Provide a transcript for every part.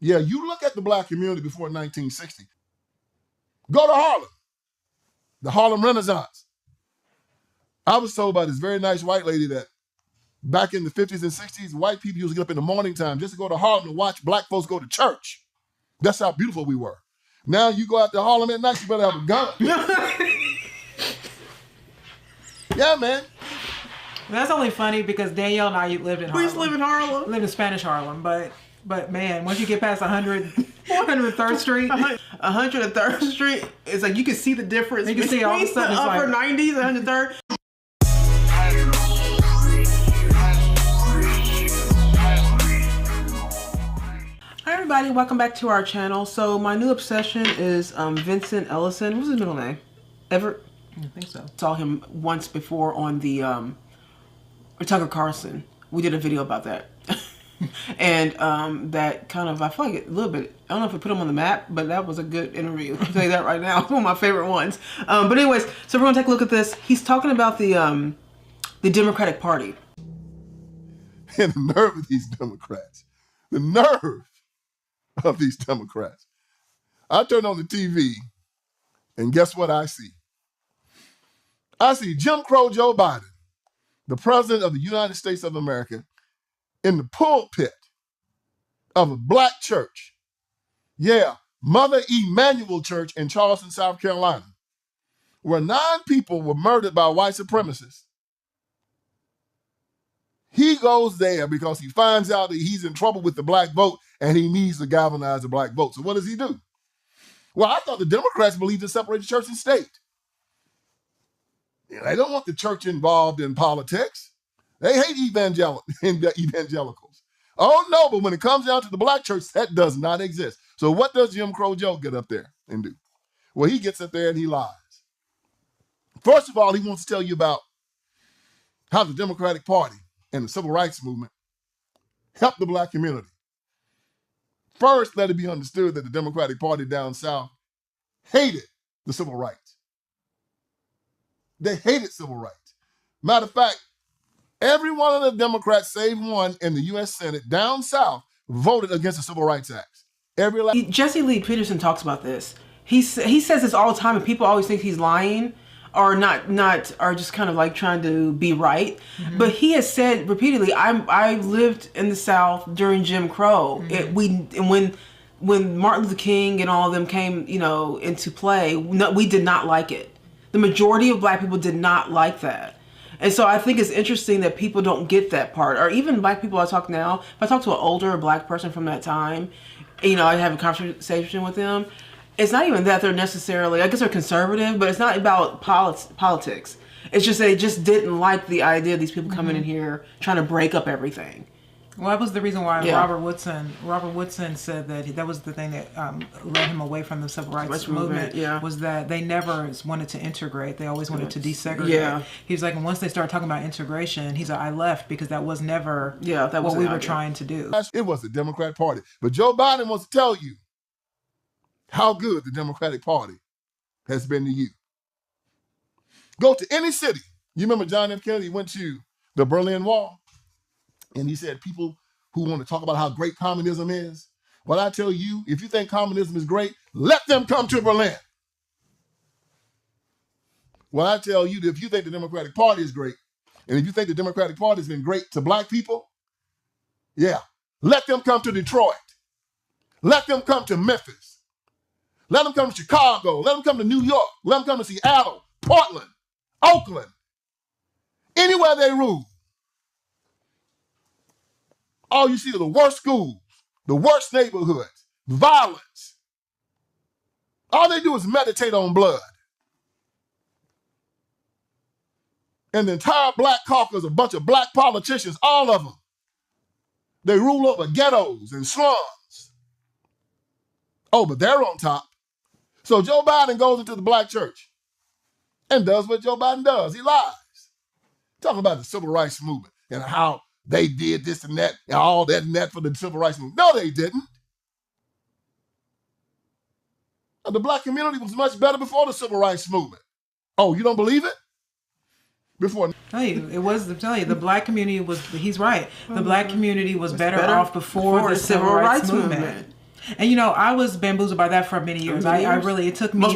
Yeah, you look at the black community before 1960. Go to Harlem, the Harlem Renaissance. I was told by this very nice white lady that back in the 50s and 60s, white people used to get up in the morning time just to go to Harlem to watch black folks go to church. That's how beautiful we were. Now you go out to Harlem at night, you better have a gun. Yeah, man. That's only funny because Danielle and I lived in Harlem. We used to live in Harlem. Lived in Spanish Harlem, but man, once you get past 103rd Street, 103rd Street, it's like you can see the difference you can see all of a between sudden the it's upper like, 90s and 103rd. Hi everybody, welcome back to our channel. So my new obsession is Vincent Ellison. What's his middle name? Everett? I think so. Saw him once before on the Tucker Carlson. We did a video about that. And that kind of, I feel like a little bit, I don't know if it put him on the map, but that was a good interview. I'll tell you that right now. It's one of my favorite ones. But anyways, so we're gonna take a look at this. He's talking about the Democratic Party. And the nerve of these Democrats. The nerve of these Democrats. I turn on the TV and guess what I see? I see Jim Crow Joe Biden, the president of the United States of America, in the pulpit of a black church. Yeah, Mother Emanuel Church in Charleston, South Carolina, where 9 people were murdered by white supremacists. He goes there because he finds out that he's in trouble with the black vote and he needs to galvanize the black vote. So what does he do? Well, I thought the Democrats believed in separating church and state. They don't want the church involved in politics. They hate evangelicals. Oh no, but when it comes down to the black church, that does not exist. So what does Jim Crow Joe get up there and do? Well, he gets up there and he lies. First of all, he wants to tell you about how the Democratic Party and the Civil Rights Movement helped the black community. First, let it be understood that the Democratic Party down south hated the civil rights. They hated civil rights. Matter of fact, every one of the Democrats, save one in the U.S. Senate down south, voted against the Civil Rights Act. Jesse Lee Peterson talks about this. He says this all the time, and people always think he's lying or not, or just kind of like trying to be right. Mm-hmm. But he has said repeatedly, I lived in the South during Jim Crow. Mm-hmm. When Martin Luther King and all of them came, into play, we did not like it. The majority of black people did not like that. And so I think it's interesting that people don't get that part. Or even black people I talk now, if I talk to an older black person from that time, I have a conversation with them, it's not even that they're necessarily, I guess they're conservative, but it's not about politics. It's just they just didn't like the idea of these people coming in here trying to break up everything. Well, that was the reason why Robert Woodson said that was the thing that led him away from the civil rights movement. Was that they never wanted to integrate. They always wanted to desegregate. Yeah. He's like, and once they started talking about integration, he's like, I left because that was never what we were trying to do. It was the Democratic Party. But Joe Biden wants to tell you how good the Democratic Party has been to you. Go to any city. You remember John F. Kennedy went to the Berlin Wall? And he said, people who want to talk about how great communism is, well, I tell you, if you think communism is great, let them come to Berlin. Well, I tell you, if you think the Democratic Party is great, and if you think the Democratic Party has been great to black people, let them come to Detroit. Let them come to Memphis. Let them come to Chicago. Let them come to New York. Let them come to Seattle, Portland, Oakland. Anywhere they rule. All you see are the worst schools, the worst neighborhoods, violence. All they do is meditate on blood. And the entire black caucus, a bunch of black politicians, all of them. They rule over ghettos and slums. Oh, but they're on top. So Joe Biden goes into the black church and does what Joe Biden does. He lies. Talking about the civil rights movement and how they did this and that, and all that and that for the civil rights movement. No, they didn't. The black community was much better before the civil rights movement. Oh, you don't believe it? Before. The black community was, he's right. The black community was better off before the civil rights movement. And I was bamboozled by that for many years. I really, it took me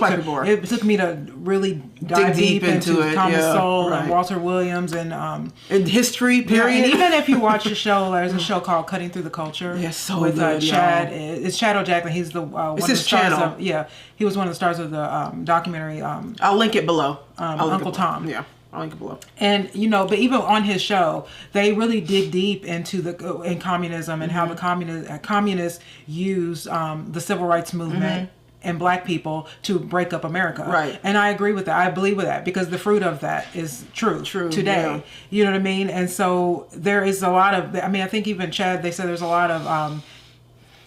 to really dive deep into Thomas Sowell and Walter Williams and history. Period. And even if you watch the show, there's a show called Cutting Through the Culture. Yeah, so with good, Chad. It's Chad O'Jackson. He's the one it's of the his stars channel. He was one of the stars of the documentary. I'll link it below. Uncle Tom. Yeah. I'll link it below. And but even on his show, they really dig deep into in communism and how the communists used the civil rights movement and black people to break up America. Right. And I agree with that. I believe with that because the fruit of that is true today. Yeah. You know what I mean? And so there is a lot of. I think even Chad, they said there's a lot of.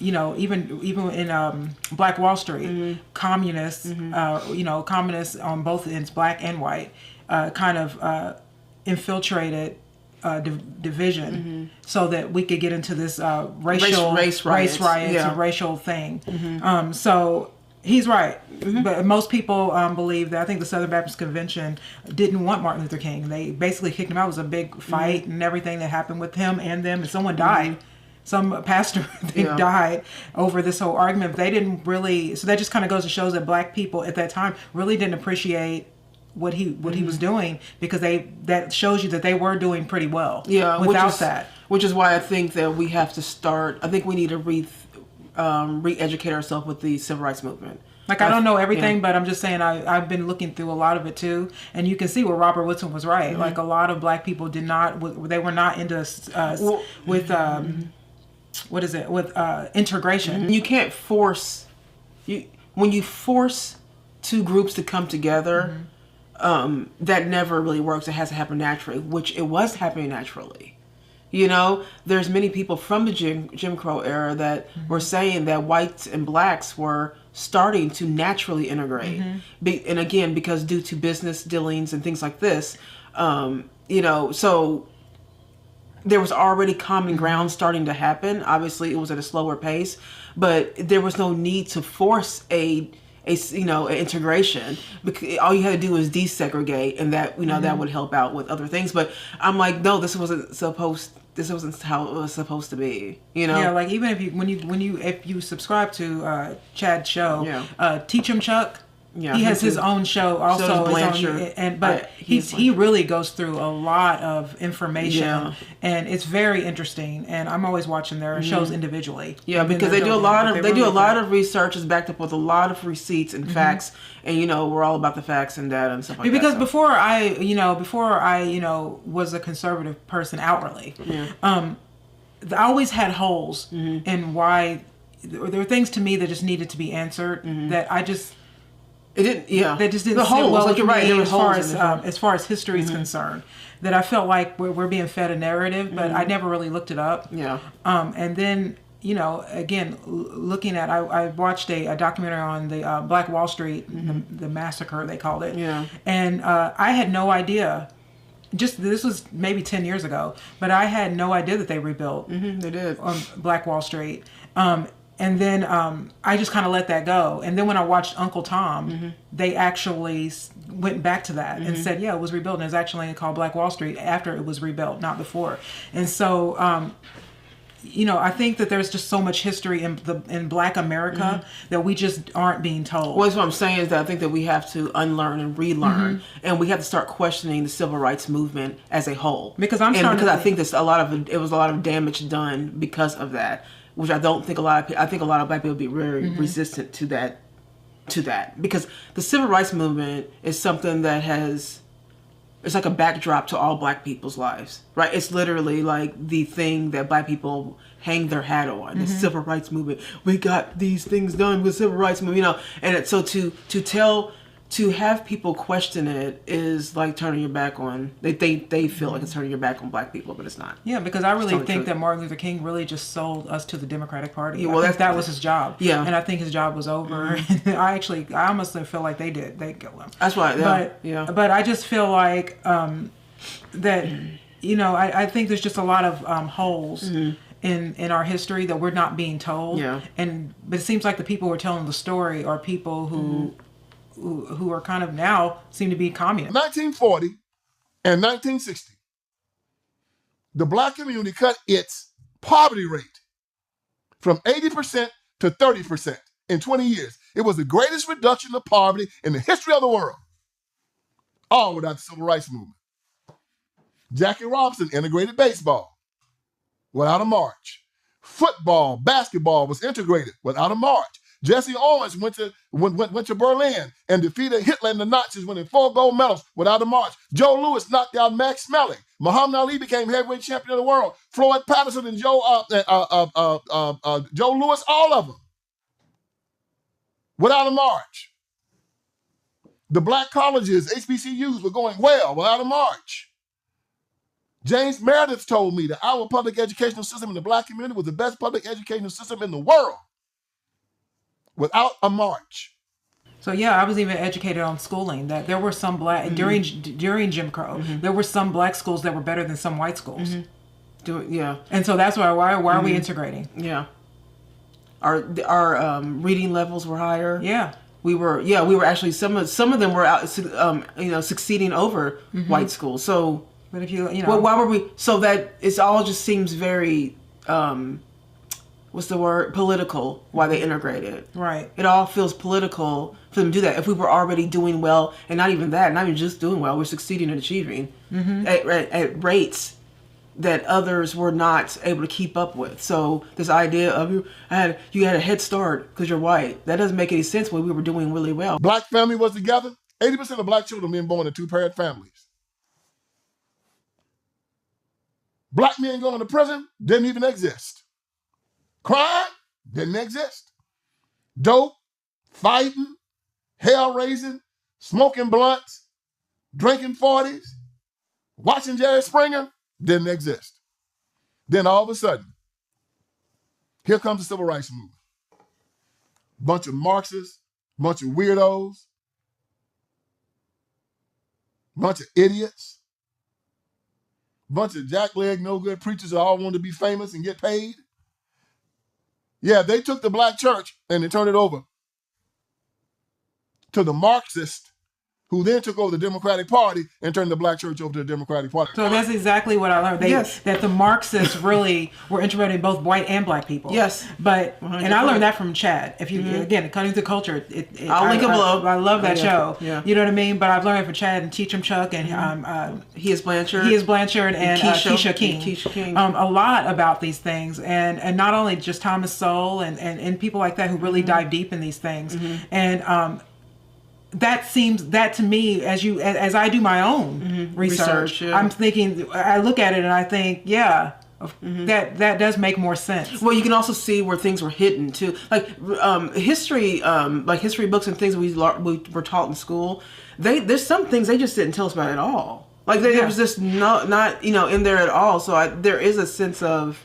Even in Black Wall Street, communists, communists on both ends, black and white, kind of infiltrated division so that we could get into this race riots and racial thing. So he's right. But most people believe that I think the Southern Baptist Convention didn't want Martin Luther King. They basically kicked him out. It was a big fight and everything that happened with him and them, and someone died. Some pastor died over this whole argument. But they didn't really. So that just kind of goes to show that black people at that time really didn't appreciate what he was doing, because that shows you that they were doing pretty well. Yeah, which is why I think that we have to start. I think we need to re-educate ourselves with the civil rights movement. Like, I don't know everything, but I'm just saying I've been looking through a lot of it too, and you can see where Robert Woodson was right. Like, a lot of black people they were not into with integration. You can't force when you force two groups to come together. That never really works. It has to happen naturally, which it was happening naturally. There's many people from the Jim Crow era that were saying that whites and blacks were starting to naturally integrate. And again, because due to business dealings and things like this, so there was already common ground starting to happen. Obviously, it was at a slower pace, but there was no need to force an integration, because all you had to do was desegregate, and that that would help out with other things. But I'm like, no, this wasn't how it was supposed to be. Yeah, like even if you subscribe to Chad's show, Teach 'em Chuck. Yeah, he has his own show also, but he really goes through a lot of information, and it's very interesting. And I'm always watching their shows individually. Yeah, because they do a lot of research is backed up with a lot of receipts and facts, and we're all about the facts and data and stuff like that. Because before I was a conservative person outwardly, I always had holes in why there were things to me that just needed to be answered that I just. It didn't. Yeah, they just didn't. The holes, well, like you're right. As far as history is concerned, that I felt like we're being fed a narrative, but I never really looked it up. Yeah. And then again, looking at, I watched a documentary on the Black Wall Street, the massacre they called it. Yeah. And I had no idea. This was maybe 10 years ago, but I had no idea that they rebuilt. They did on Black Wall Street. And then I just kind of let that go. And then when I watched Uncle Tom, they actually went back to that and said, yeah, it was rebuilt. And it's actually called Black Wall Street after it was rebuilt, not before. And so, I think that there's just so much history in Black America that we just aren't being told. Well, that's what I'm saying is that I think that we have to unlearn and relearn, and we have to start questioning the civil rights movement as a whole. Because I think it was a lot of damage done because of that. Which I don't think I think a lot of black people would be very resistant to that, because the civil rights movement is something that it's like a backdrop to all black people's lives, right? It's literally like the thing that black people hang their hat on, the civil rights movement. We got these things done with civil rights movement, and so to have people question it is like turning your back on. They feel like it's turning your back on black people, but it's not. Yeah, because I really think that Martin Luther King really just sold us to the Democratic Party. Yeah, well, that was his job. Yeah, and I think his job was over. I almost feel like they killed him. That's right. But I just feel like that I think there's just a lot of holes. In our history that we're not being told. Yeah. But it seems like the people who are telling the story are people who are kind of now seem to be communists. 1940 and 1960, the black community cut its poverty rate from 80% to 30% in 20 years. It was the greatest reduction of poverty in the history of the world, all without the civil rights movement. Jackie Robinson integrated baseball without a march. Football, basketball was integrated without a march. Jesse Owens went to Berlin and defeated Hitler and the Nazis, winning 4 gold medals without a march. Joe Louis knocked out Max Schmeling. Muhammad Ali became heavyweight champion of the world. Floyd Patterson and Joe Louis, all of them, without a march. The black colleges, HBCUs, were going well without a march. James Meredith told me that our public educational system in the black community was the best public educational system in the world without a march. So yeah, I was even educated on schooling, that there were some black, during Jim Crow, there were some black schools that were better than some white schools. And so that's why are we integrating? Yeah. Our reading levels were higher. Yeah. We were actually, some of them were out, succeeding over white schools. So, but if you well, why were we? So that it all just seems very, what's the word? Political. Why they integrated? Right. It all feels political for them to do that. If we were already doing well, and not even that, not even just doing well, we're succeeding and achieving at rates that others were not able to keep up with. So this idea of you had a head start because you're white, that doesn't make any sense when we were doing really well. Black family was together. 80% of black children being born in 2-parent families. Black men going to prison didn't even exist. Crime didn't exist. Dope, fighting, hell raising, smoking blunts, drinking 40s, watching Jerry Springer didn't exist. Then all of a sudden, here comes the civil rights movement. Bunch of Marxists, bunch of weirdos, bunch of idiots, bunch of jackleg, no good preachers that all want to be famous and get paid. Yeah, they took the black church and they turned it over to the Marxists, who then took over the Democratic Party and turned the black church over to the Democratic Party. So that's exactly what I learned. That the Marxists really were integrating in both white and black people. Yes. But, and I learned that from Chad. If you, again, Cutting to Culture, I'll link him below. I love that show. Yeah. You know what I mean? But I've learned it from Chad and Teach 'em Chuck and He is Blanchard. And Keisha King. A lot about these things. And not only just Thomas Sowell and people like that who really dive deep in these things. And, that to me, as I do my own research, I'm thinking, I look at it and I think, that does make more sense. Well, you can also see where things were hidden too, like history books and things we were taught in school. There's some things they just didn't tell us about at all. Like there was just not in there at all. So there is a sense of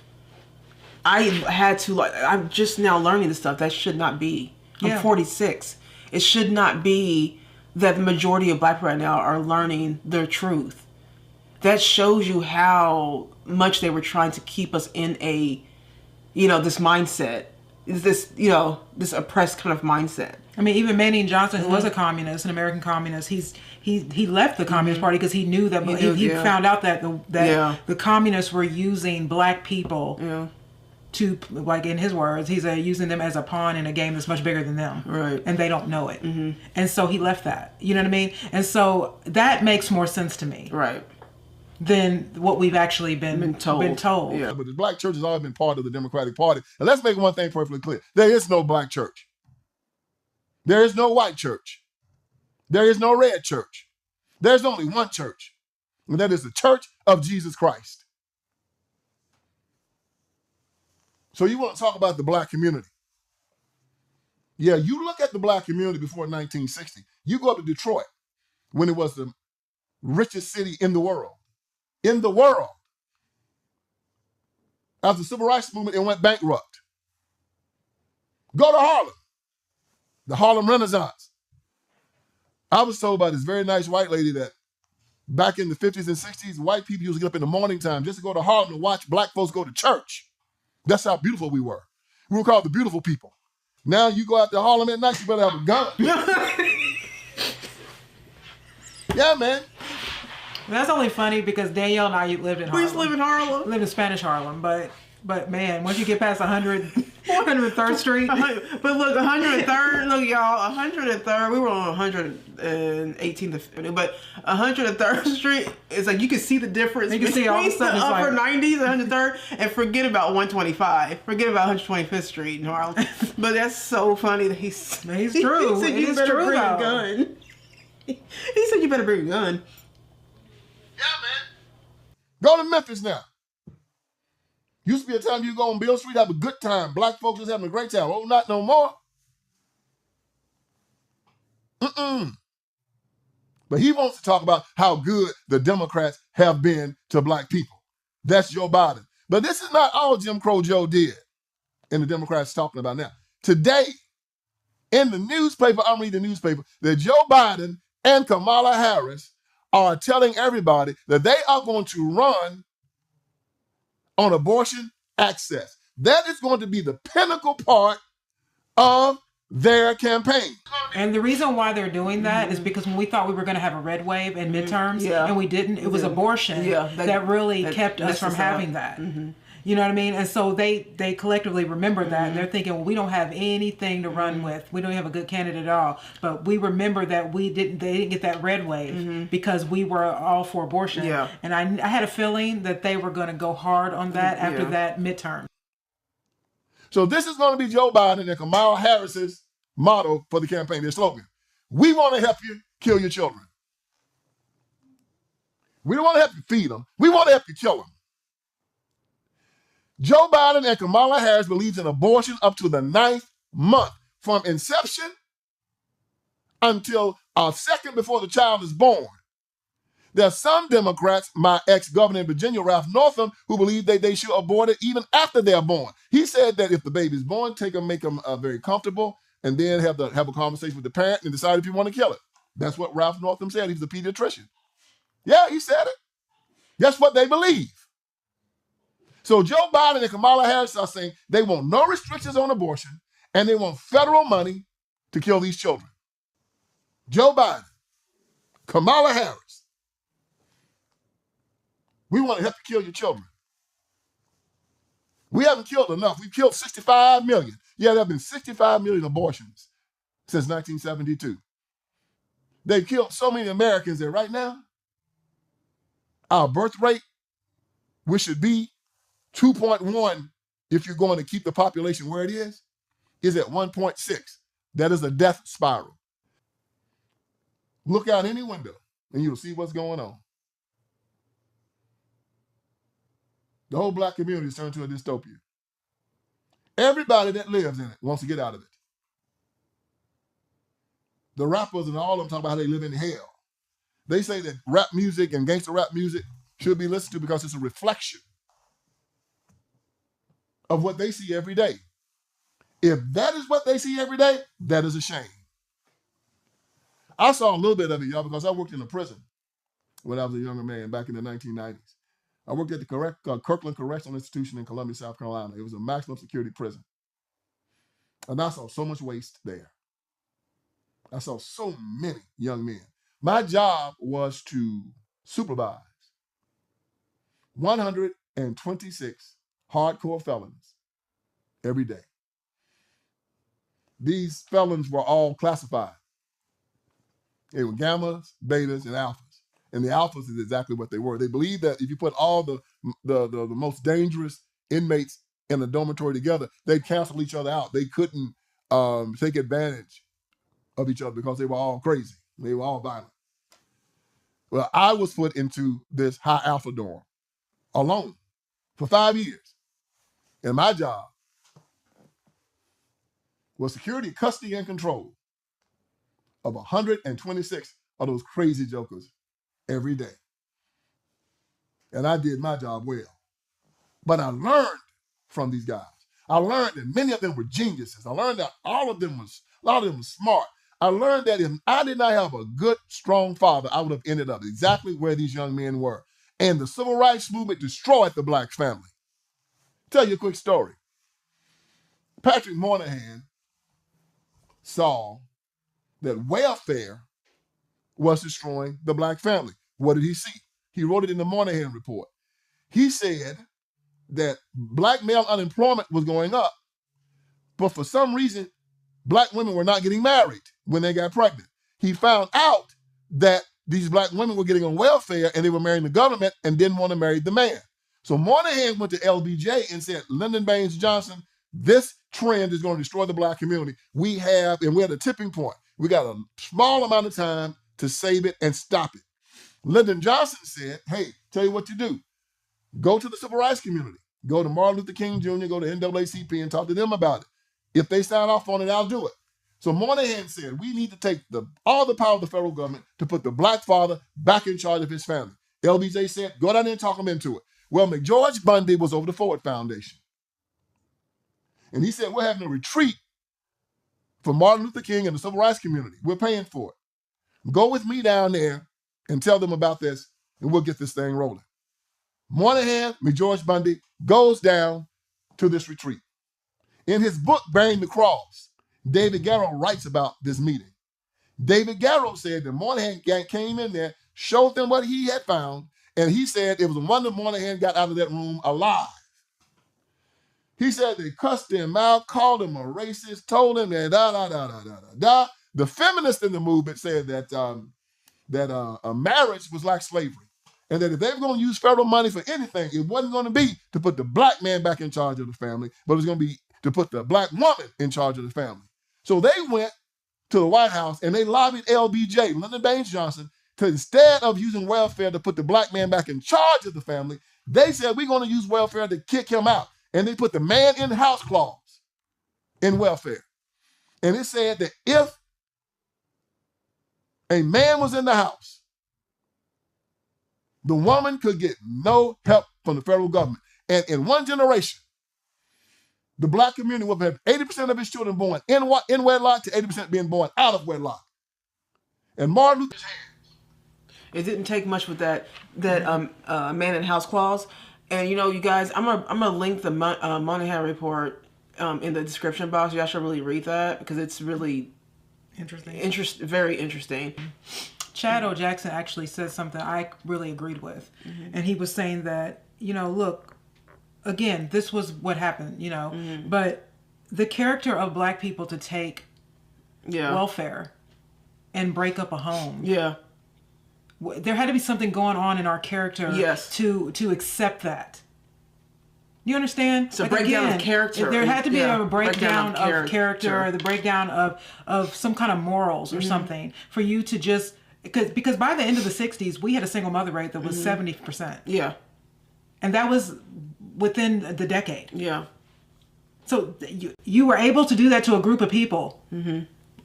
I'm just now learning this stuff. That should not be. I'm 46. It should not be that the majority of black people right now are learning their truth. That shows you how much they were trying to keep us in a, this mindset, this oppressed kind of mindset. I mean, even Manning Johnson, who was a communist, an American communist, he left the Communist Party because he knew that he found out that the communists were using black people. To, like in his words, he's using them as a pawn in a game that's much bigger than them. Right. And they don't know it. And so he left that. You know what I mean? And so that makes more sense to me. Right. Than what we've actually been told. Yeah, but the black church has always been part of the Democratic Party. And let's make one thing perfectly clear. There is no black church. There is no white church. There is no red church. There's only one church. And that is the Church of Jesus Christ. So you want to talk about the black community. Yeah, you look at the black community before 1960. You go up to Detroit when it was the richest city in the world. In the world. After the Civil Rights Movement, it went bankrupt. Go to Harlem. The Harlem Renaissance. I was told by this very nice white lady that back in the 50s and 60s, white people used to get up in the morning time just to go to Harlem to watch black folks go to church. That's how beautiful we were. We were called the beautiful people. Now you go out to Harlem at night, you better have a gun. Yeah, man. That's only funny because Danielle and I lived in Harlem. We used to live in Harlem. Lived in Spanish Harlem, but But man, once you get past 103rd Street. But look, 103rd, look y'all, 103rd, we were on 118th Avenue, but 103rd Street, it's like you can see the difference. You can see all of a sudden the upper 90s, 103rd, and forget about 125. Forget about 125th Street in Harlem. But that's so funny that he's true. He said you better bring a gun. He said you better bring a gun. Yeah, man. Go to Memphis now. Used to be a time you go on Beale Street, have a good time. Black folks was having a great time. Oh, not no more. But he wants to talk about how good the Democrats have been to black people. That's Joe Biden. But this is not all Jim Crow Joe did, and the Democrats talking about now. Today, in the newspaper, I'm reading the newspaper, that Joe Biden and Kamala Harris are telling everybody that they are going to run on abortion access. That is going to be the pinnacle part of their campaign. And the reason why they're doing that is because when we thought we were going to have a red wave in midterms and we didn't, it was abortion that really kept us from having that. You know what I mean? And so they collectively remember that, and they're thinking, well, we don't have anything to run with. We don't have a good candidate at all. But we remember that they didn't get that red wave because we were all for abortion. Yeah. And I had a feeling that they were going to go hard on that after that midterm. So this is going to be Joe Biden and Kamala Harris's motto for the campaign, their slogan. We want to help you kill your children. We don't want to help you feed them. We want to help you kill them. Joe Biden and Kamala Harris believes in abortion up to the 9th month, from inception until a second before the child is born. There are some Democrats, my ex-governor in Virginia, Ralph Northam, who believe that they should abort it even after they're born. He said that if the baby's born, make them very comfortable, and then have a conversation with the parent and decide if you want to kill it. That's what Ralph Northam said. He's a pediatrician. Yeah, he said it. That's what they believe. So Joe Biden and Kamala Harris are saying they want no restrictions on abortion, and they want federal money to kill these children. Joe Biden, Kamala Harris, we want to help you kill your children. We haven't killed enough. We've killed 65 million. Yeah, there have been 65 million abortions since 1972. They've killed so many Americans that right now, our birth rate, which should be 2.1 if you're going to keep the population where it is at 1.6. That is a death spiral. Look out any window and you'll see what's going on. The whole black community is turned to a dystopia. Everybody that lives in it wants to get out of it. The rappers and all of them talk about how they live in hell. They say that rap music and gangster rap music should be listened to because it's a reflection of what they see every day. If that is what they see every day, that is a shame. I saw a little bit of it, y'all, because I worked in a prison when I was a younger man back in the 1990s. I worked at the Kirkland Correctional Institution in Columbia, South Carolina. It was a maximum security prison. And I saw so much waste there. I saw so many young men. My job was to supervise 126 hardcore felons every day. These felons were all classified. They were gammas, betas, and alphas. And the alphas is exactly what they were. They believed that if you put all the most dangerous inmates in a dormitory together, they'd cancel each other out. They couldn't take advantage of each other because they were all crazy. They were all violent. Well, I was put into this high alpha dorm alone for 5 years. And my job was security, custody, and control of 126 of those crazy jokers every day. And I did my job well. But I learned from these guys. I learned that many of them were geniuses. I learned that a lot of them was smart. I learned that if I did not have a good, strong father, I would have ended up exactly where these young men were. And the civil rights movement destroyed the black family. Tell you a quick story. Patrick Moynihan saw that welfare was destroying the black family. What did he see? He wrote it in the Moynihan report. He said that black male unemployment was going up, but for some reason, black women were not getting married when they got pregnant. He found out that these black women were getting on welfare and they were marrying the government and didn't want to marry the man. So Moynihan went to LBJ and said, Lyndon Baines Johnson, this trend is going to destroy the black community. We're at a tipping point. We got a small amount of time to save it and stop it. Lyndon Johnson said, hey, tell you what to do. Go to the civil rights community. Go to Martin Luther King Jr., go to NAACP and talk to them about it. If they sign off on it, I'll do it. So Moynihan said, we need to take all the power of the federal government to put the black father back in charge of his family. LBJ said, go down there and talk him into it. Well, McGeorge Bundy was over the Ford Foundation. And he said, we're having a retreat for Martin Luther King and the civil rights community. We're paying for it. Go with me down there and tell them about this, and we'll get this thing rolling. Moynihan, McGeorge Bundy, goes down to this retreat. In his book, Bearing the Cross, David Garrow writes about this meeting. David Garrow said that Moynihan came in there, showed them what he had found, and he said it was a wonder Moynihan got out of that room alive. He said they cussed him out, called him a racist, told him that da. The feminists in the movement said that a marriage was like slavery, and that if they were going to use federal money for anything, it wasn't going to be to put the black man back in charge of the family, but it was going to be to put the black woman in charge of the family. So they went to the White House and they lobbied LBJ, Lyndon Baines Johnson, to instead of using welfare to put the black man back in charge of the family, they said, we're going to use welfare to kick him out. And they put the man in the house clause in welfare. And it said that if a man was in the house, the woman could get no help from the federal government. And in one generation, the black community will have 80% of its children born in wedlock to 80% being born out of wedlock. And Martin Luther... It didn't take much with that man in house clause. And you guys, I'm gonna link the Moynihan report in the description box. Y'all should really read that because it's really interesting. Very interesting. Chad O. Jackson actually said something I really agreed with, and he was saying that look, again, this was what happened, but the character of black people to take welfare and break up a home. Yeah. There had to be something going on in our character to accept that. You understand? So breakdown of character. There had to be a breakdown of character, the breakdown of some kind of morals or something for you to just... Because by the end of the 60s, we had a single mother rate that was 70%. Yeah. And that was within the decade. Yeah. So you were able to do that to a group of people.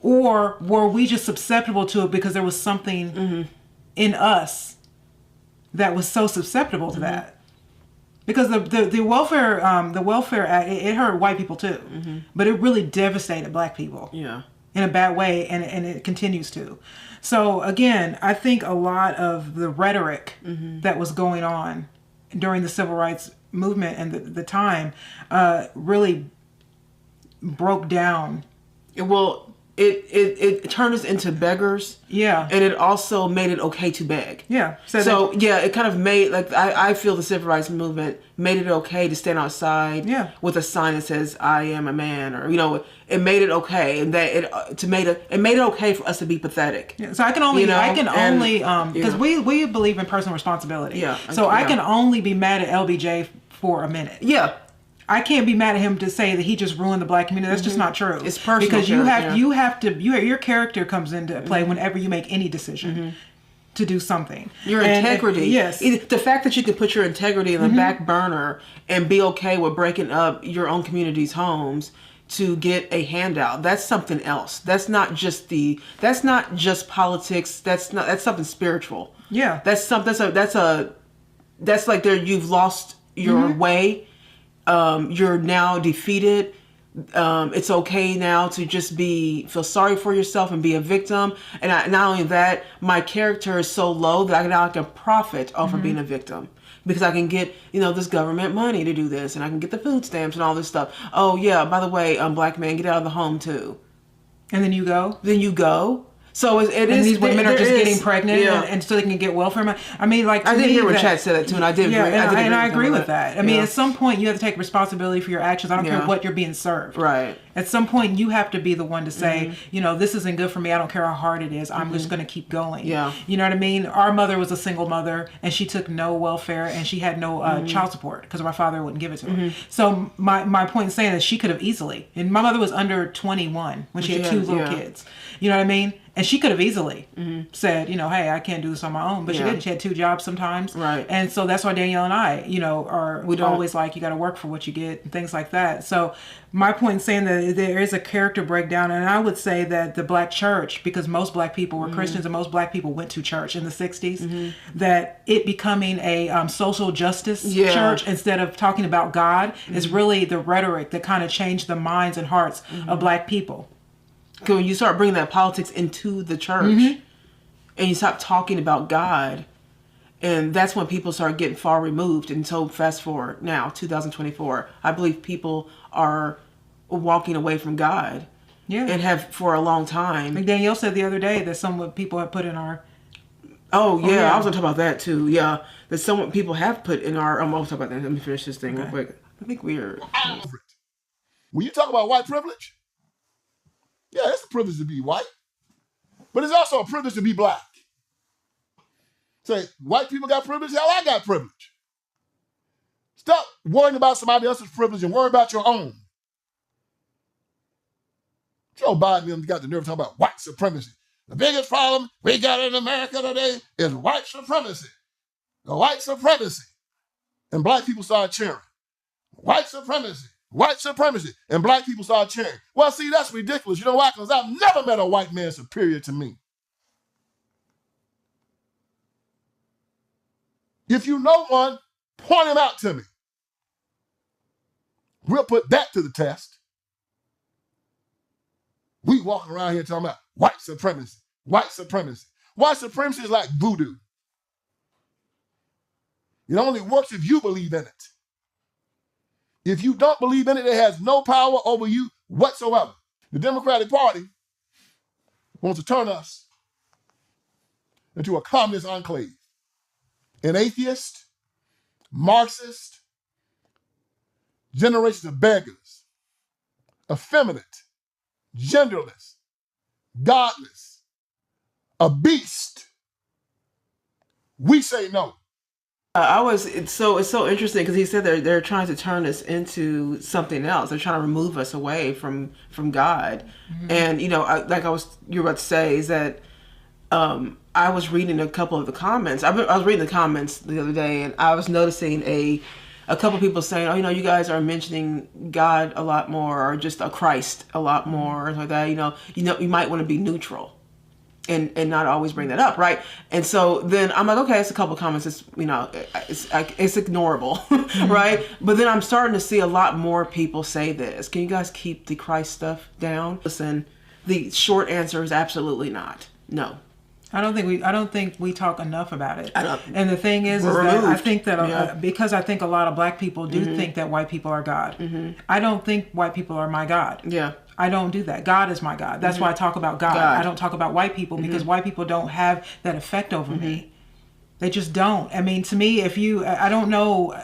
Or were we just susceptible to it because there was something in us that was so susceptible to that? Because the welfare act, it hurt white people too, but it really devastated black people. Yeah. In a bad way, and it continues to. So again, I think a lot of the rhetoric that was going on during the civil rights movement and the time really broke down. It turned us into beggars. Yeah. And it also made it okay to beg. Yeah. So it kind of made, I feel the civil rights movement made it okay to stand outside with a sign that says, I am a man, or, it made it okay. And that it made it okay for us to be pathetic. Yeah. So I can only, because we believe in personal responsibility. Yeah. So I can only be mad at LBJ for a minute. Yeah. I can't be mad at him to say that he just ruined the black community. That's just not true. It's personal. Because your character comes into play whenever you make any decision to do something. Your integrity. Yes. The fact that you can put your integrity in the back burner and be okay with breaking up your own community's homes to get a handout. That's something else. That's not just politics. That's something spiritual. Yeah. That's like you've lost your way. You're now defeated. It's okay now to just feel sorry for yourself and be a victim. And not only that, my character is so low that I can profit off of being a victim. Because I can get, this government money to do this, and I can get the food stamps and all this stuff. Oh yeah, by the way, black man, get out of the home too. And then you go? Then you go. So it is. These women are just getting pregnant and so they can get welfare. I mean, like, I did hear when Chad said that too, and I did. I agree with that. I mean, at some point you have to take responsibility for your actions. I don't care what you're being served. Right. At some point you have to be the one to say, you know, this isn't good for me. I don't care how hard it is. I'm just going to keep going. Yeah. You know what I mean? Our mother was a single mother, and she took no welfare, and she had no child support because my father wouldn't give it to her. So my point in saying that she could have easily, and my mother was under 21 when she had two little kids. You know what I mean? And she could have easily said, you know, hey, I can't do this on my own. But she didn't. She had two jobs sometimes. Right. And so that's why Danielle and I, you know, we always like, you got to work for what you get and things like that. So my point in saying that there is a character breakdown. And I would say that the black church, because most black people were Christians and most black people went to church in the 60s, that it becoming a social justice church instead of talking about God is really the rhetoric that kind of changed the minds and hearts of black people. Because when you start bringing that politics into the church and you stop talking about God, and that's when people start getting far removed. And so fast forward now, 2024, I believe people are walking away from God and have for a long time. Like Danielle said the other day that some people have put in our... Oh, yeah. I was going to talk about that too. Yeah. That some people have put in our... I'll talk about that. Let me finish this thing real quick. I think we're... When you talk about white privilege, yeah, it's a privilege to be white, but it's also a privilege to be black. Say, white people got privilege, hell, I got privilege. Stop worrying about somebody else's privilege and worry about your own. Joe Biden got the nerve to talk about white supremacy. The biggest problem we got in America today is white supremacy. The white supremacy. And black people started cheering. White supremacy. White supremacy. And black people started cheering. Well, see, that's ridiculous. You know why? Because I've never met a white man superior to me. If you know one, point him out to me. We'll put that to the test. We walking around here talking about white supremacy, white supremacy. White supremacy is like voodoo. It only works if you believe in it. If you don't believe in it, it has no power over you whatsoever. The Democratic Party wants to turn us into a communist enclave. An atheist, Marxist, generation of beggars, effeminate, genderless, godless, a beast. We say no. It's so interesting because he said they're trying to turn us into something else. They're trying to remove us away from God. And you know, you were about to say is that I was reading a couple of the comments. I was reading the comments the other day, and I was noticing a couple of people saying, "Oh, you know, you guys are mentioning God a lot more, or just a Christ a lot more, or like that. You know, you might want to be neutral." And not always bring that up, right? And so then I'm like, okay, it's a couple of comments. It's it's ignorable, right? But then I'm starting to see a lot more people say this. Can you guys keep the Christ stuff down? Listen, the short answer is absolutely not. No. I don't think we talk enough about it. And the thing is that I think that because I think a lot of black people do think that white people are God. I don't think white people are my God. Yeah. I don't do that. God is my God. That's why I talk about God. I don't talk about white people because white people don't have that effect over me. They just don't. I mean, to me, I don't know.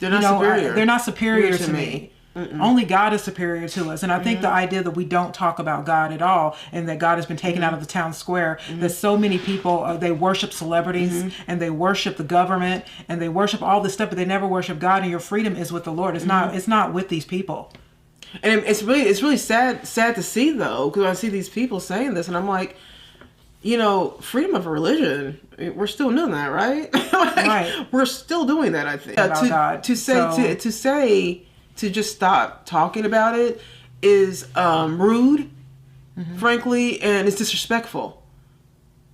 They're not superior. They're not superior to me. Only God is superior to us. And I think the idea that we don't talk about God at all and that God has been taken out of the town square, that so many people, they worship celebrities and they worship the government and they worship all this stuff, but they never worship God, and your freedom is with the Lord. It's not with these people. And it's really sad to see though, because I see these people saying this, and I'm like, you know, freedom of religion, we're still doing that, right? Right. We're still doing that, I think. To just stop talking about it is rude, frankly, and it's disrespectful.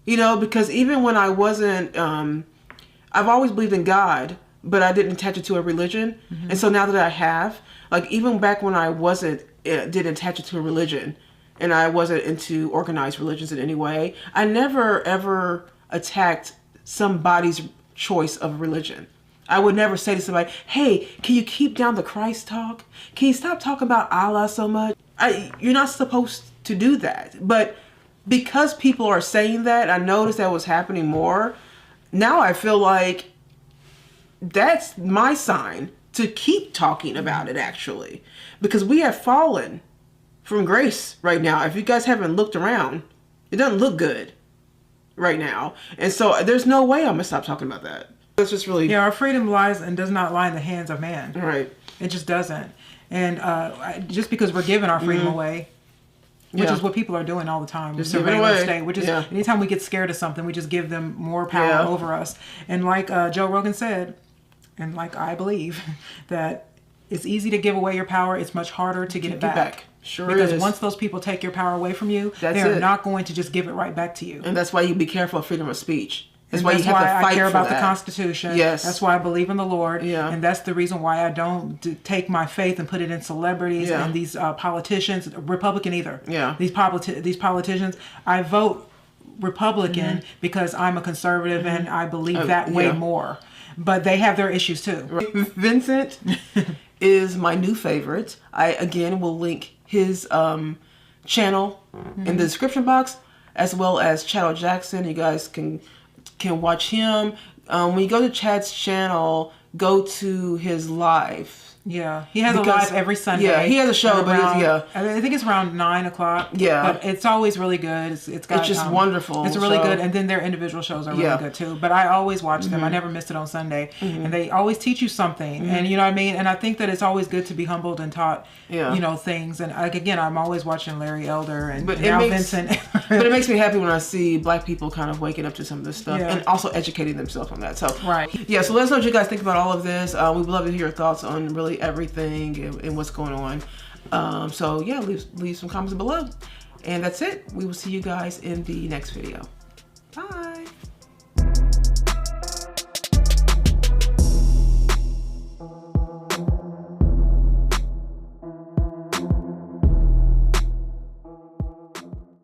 You know, because even when I wasn't, I've always believed in God, but I didn't attach it to a religion, and so now that I have. Like, even back when I didn't attach it to a religion, and I wasn't into organized religions in any way, I never, ever attacked somebody's choice of religion. I would never say to somebody, hey, can you keep down the Christ talk? Can you stop talking about Allah so much? You're not supposed to do that. But because people are saying that, I noticed that was happening more. Now I feel like that's my sign to keep talking about it, actually, because we have fallen from grace right now. If you guys haven't looked around, it doesn't look good right now. And so there's no way I'm going to stop talking about that. It's just really... Yeah, our freedom lies and does not lie in the hands of man. Right. It just doesn't. And just because we're giving our freedom away, which is what people are doing all the time. Just give it away. Which is anytime we get scared of something, we just give them more power over us. And like Joe Rogan said, and like I believe, that it's easy to give away your power. It's much harder to get it back. Sure because is. Once those people take your power away from you, they're not going to just give it right back to you. And that's why you be careful of freedom of speech. That's why you have to fight I care about the Constitution. Yes. That's why I believe in the Lord. Yeah. And that's the reason why I don't take my faith and put it in celebrities and these politicians, Republican either. Yeah. These politicians. I vote Republican because I'm a conservative and I believe that way more. But they have their issues too. Vincent is my new favorite. I, again, will link his channel in the description box, as well as Chad Jackson. You guys can watch him. When you go to Chad's channel, go to his live. Yeah, he has a live every Sunday. Yeah, he has a show, but I think it's around 9:00. Yeah, but it's always really good. It's just wonderful. It's really good, and then their individual shows are really good too. But I always watch them. I never missed it on Sunday, and they always teach you something. And you know what I mean. And I think that it's always good to be humbled and taught, things. And like again, I'm always watching Larry Elder and Vincent. But it makes me happy when I see Black people kind of waking up to some of this stuff and also educating themselves on that. So So let us know what you guys think about all of this. We would love to hear your thoughts on really everything and what's going on. So leave some comments below. And that's it. We will see you guys in the next video.